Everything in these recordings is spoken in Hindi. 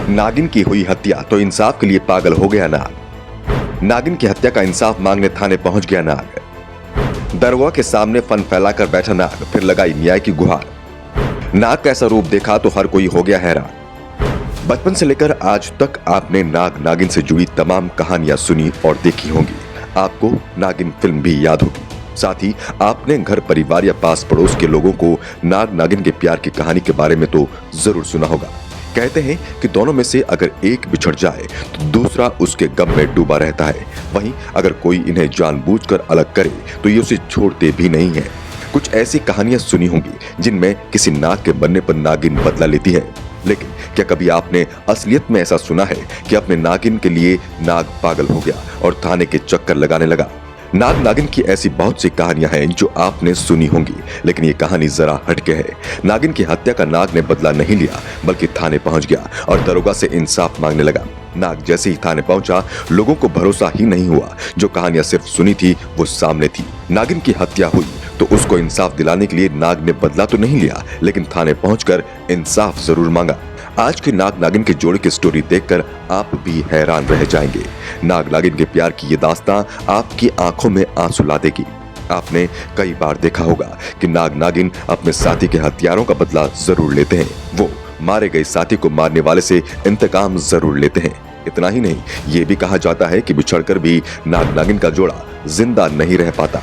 नागिन की हुई हत्या तो इंसाफ के लिए पागल हो गया नाग। नागिन की हत्या का इंसाफ मांगने थाने पहुंच गया नाग। दरोगा के सामने फन फैलाकर बैठा नाग, फिर लगाई न्याय की गुहार। नाग का ऐसा रूप देखा तो हर कोई हो गया हैरान। बचपन से लेकर आज तक आपने नाग नागिन से जुड़ी तमाम कहानियां सुनी और देखी होंगी। आपको नागिन फिल्म भी याद होगी। साथ ही आपने घर परिवार या पास पड़ोस के लोगों को नाग नागिन के प्यार की कहानी के बारे में तो जरूर सुना होगा। कहते हैं कि दोनों में से अगर एक बिछड़ जाए तो दूसरा उसके गम में डूबा रहता है। वहीं अगर कोई इन्हें जानबूझकर अलग करे तो ये उसे छोड़ते भी नहीं है। कुछ ऐसी कहानियां सुनी होंगी जिनमें किसी नाग के बनने पर नागिन बदला लेती है। लेकिन क्या कभी आपने असलियत में ऐसा सुना है कि अपने नागिन के लिए नाग पागल हो गया और थाने के चक्कर लगाने लगा? नाग नागिन की ऐसी बहुत सी कहानियां हैं जो आपने सुनी होंगी, लेकिन ये कहानी जरा हटके है। नागिन की हत्या का नाग ने बदला नहीं लिया, बल्कि थाने पहुंच गया और दरोगा से इंसाफ मांगने लगा। नाग जैसे ही थाने पहुंचा, लोगों को भरोसा ही नहीं हुआ। जो कहानियां सिर्फ सुनी थी वो सामने थी। नागिन की हत्या हुई तो उसको इंसाफ दिलाने के लिए नाग ने बदला तो नहीं लिया, लेकिन थाने पहुंचकर इंसाफ जरूर मांगा। आज की नाग नागिन की जोड़ी की स्टोरी देखकर आप भी हैरान रह जाएंगे। नाग नागिन के प्यार की ये दास्तां आपकी आंखों में आंसू ला देगी। आपने कई बार देखा होगा कि नाग नागिन अपने साथी के हथियारों का बदला जरूर लेते हैं। वो मारे गए साथी को मारने वाले से इंतकाम जरूर लेते हैं। इतना ही नहीं, ये भी कहा जाता है कि बिछड़कर भी नाग नागिन का जोड़ा जिंदा नहीं रह पाता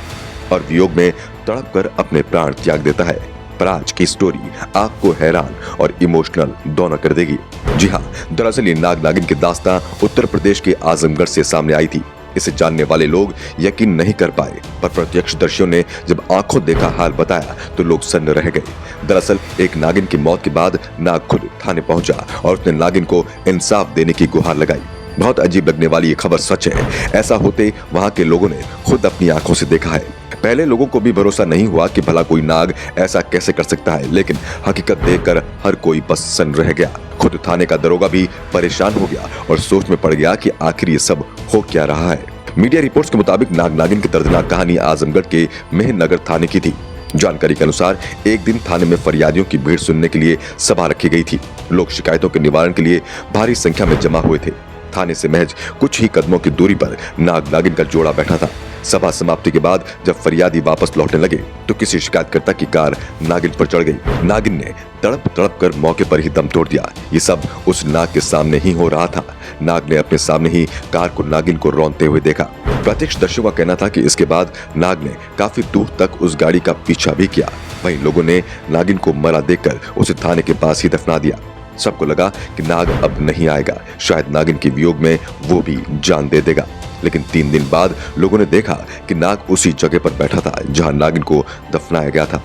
और वियोग में तड़प कर अपने प्राण त्याग देता है। पर आज की स्टोरी आपको हैरान और इमोशनल दोनों कर देगी। जी हाँ, दरअसल ये नाग नागिन की दास्तां उत्तर प्रदेश के आजमगढ़ से सामने आई थी। इसे जानने वाले लोग यकीन नहीं कर पाए, पर प्रत्यक्षदर्शियों ने जब आंखों देखा हाल बताया तो लोग सन्न रह गए। दरअसल एक नागिन की मौत के बाद नाग खुद थाने पहुंचा और उसने नागिन को इंसाफ देने की गुहार लगाई। बहुत अजीब लगने वाली ये खबर सच है। ऐसा होते वहां के लोगों ने खुद अपनी आंखों से देखा है। पहले लोगों को भी भरोसा नहीं हुआ कि भला कोई नाग ऐसा कैसे कर सकता है, लेकिन हकीकत देखकर हर कोई बस सन्न रह गया। खुद थाने का दरोगा भी परेशान हो गया और सोच में पड़ गया कि आखिर ये सब हो क्या रहा है। मीडिया रिपोर्ट्स के मुताबिक नाग नागिन की दर्दनाक कहानी आजमगढ़ के मेहनगर थाने की थी। जानकारी के अनुसार एक दिन थाने में फरियादियों की भीड़ सुनने के लिए सभा रखी गई थी। लोग शिकायतों के निवारण के लिए भारी संख्या में जमा हुए थे। थाने से महज कुछ ही कदमों की दूरी पर नाग नागिन का जोड़ा बैठा था। सभा समाप्ति के बाद जब फरियादी वापस लौटने लगे तो किसी शिकायतकर्ता की कार नागिन पर चढ़ गई। नागिन ने तड़प तड़प कर मौके पर ही दम तोड़ दिया। ये सब उस नाग के सामने ही हो रहा था। नाग ने अपने सामने ही कार को नागिन को रौंदते हुए देखा। प्रत्यक्षदर्शियों का कहना था कि इसके बाद नाग ने काफी दूर तक उस गाड़ी का पीछा भी किया। वहीं लोगों ने नागिन को मरा देखकर उसे थाने के पास ही दफना दिया। सबको लगा कि नाग अब नहीं आएगा, शायद नागिन के वियोग में वो भी जान दे देगा। लेकिन 3 दिन बाद लोगों ने देखा कि नाग उसी जगह पर बैठा था जहां नागिन को दफनाया गया था।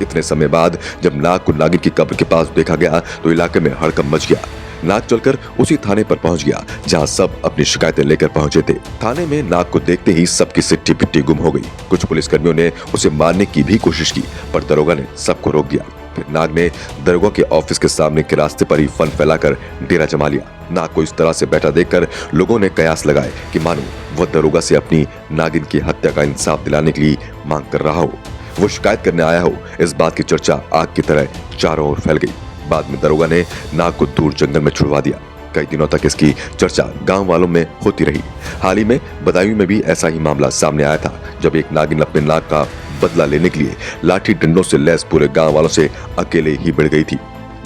इतने समय बाद जब नाग को नागिन की कब्र के पास देखा गया तो इलाके में हड़कंप मच गया। नाग चलकर उसी थाने पर पहुंच गया जहां सब अपनी शिकायतें लेकर पहुंचे थे। थाने में नाग को देखते ही सबकी सिट्टी पिट्टी गुम हो गई। कुछ पुलिसकर्मियों ने उसे मारने की भी कोशिश की, पर दरोगा ने सबको रोक दिया। फिर नाग ने दरोगा के ऑफिस के सामने के रास्ते पर ही फन फैलाकर डेरा जमा लिया। नाग को इस तरह से बैठा देखकर लोगों ने कयास लगाए कि मानो वह दरोगा से अपनी नागिन की हत्या का इंसाफ दिलाने के लिए मांग कर रहा हो, वो शिकायत करने आया हो। इस बात की चर्चा आग की तरह चारों ओर फैल गई। बाद में दरोगा ने नाग को दूर जंगल में छुड़वा दिया। कई दिनों तक इसकी चर्चा गांव वालों में होती रही। हाल ही में बदायूं में भी ऐसा ही मामला सामने आया था, जब एक नागिन अपने नाग का बदला लेने के लिए लाठी डंडों से लैस पूरे गांव वालों से अकेले ही भिड़ गई थी।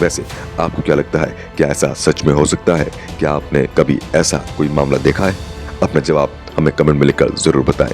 वैसे आपको क्या लगता है, क्या ऐसा सच में हो सकता है? क्या आपने कभी ऐसा कोई मामला देखा है? अपना जवाब हमें कमेंट में लिखकर जरूर बताएं।